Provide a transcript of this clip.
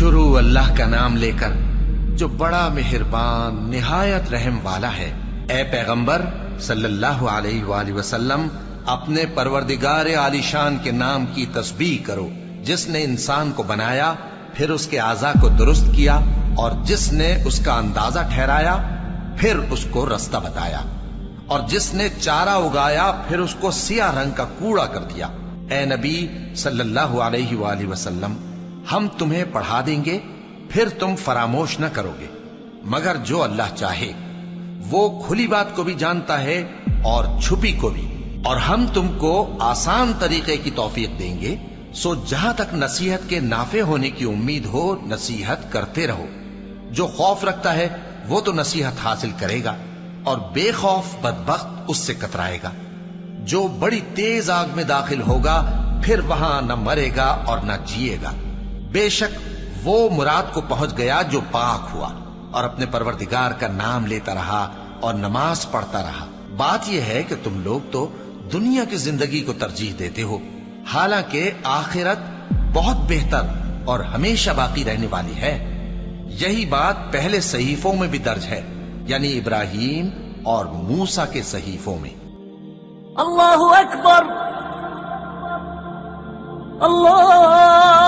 شروع اللہ کا نام لے کر جو بڑا مہربان نہایت رحم والا ہے۔ اے پیغمبر صلی اللہ علیہ وآلہ وسلم، اپنے پروردگار عالی شان کے نام کی تسبیح کرو، جس نے انسان کو بنایا، پھر اس کے اعضاء کو درست کیا، اور جس نے اس کا اندازہ ٹھہرایا، پھر اس کو رستہ بتایا، اور جس نے چارہ اگایا، پھر اس کو سیاہ رنگ کا کوڑا کر دیا۔ اے نبی صلی اللہ علیہ وآلہ وسلم، ہم تمہیں پڑھا دیں گے، پھر تم فراموش نہ کرو گے، مگر جو اللہ چاہے۔ وہ کھلی بات کو بھی جانتا ہے اور چھپی کو بھی، اور ہم تم کو آسان طریقے کی توفیق دیں گے، سو جہاں تک نصیحت کے نافع ہونے کی امید ہو نصیحت کرتے رہو۔ جو خوف رکھتا ہے وہ تو نصیحت حاصل کرے گا، اور بے خوف بدبخت اس سے کترائے گا۔ جو بڑی تیز آگ میں داخل ہوگا، پھر وہاں نہ مرے گا اور نہ جیے گا۔ بے شک وہ مراد کو پہنچ گیا جو پاک ہوا، اور اپنے پروردگار کا نام لیتا رہا اور نماز پڑھتا رہا۔ بات یہ ہے کہ تم لوگ تو دنیا کی زندگی کو ترجیح دیتے ہو، حالانکہ آخرت بہت بہتر اور ہمیشہ باقی رہنے والی ہے۔ یہی بات پہلے صحیفوں میں بھی درج ہے، یعنی ابراہیم اور موسیٰ کے صحیفوں میں۔ اللہ اکبر، اللہ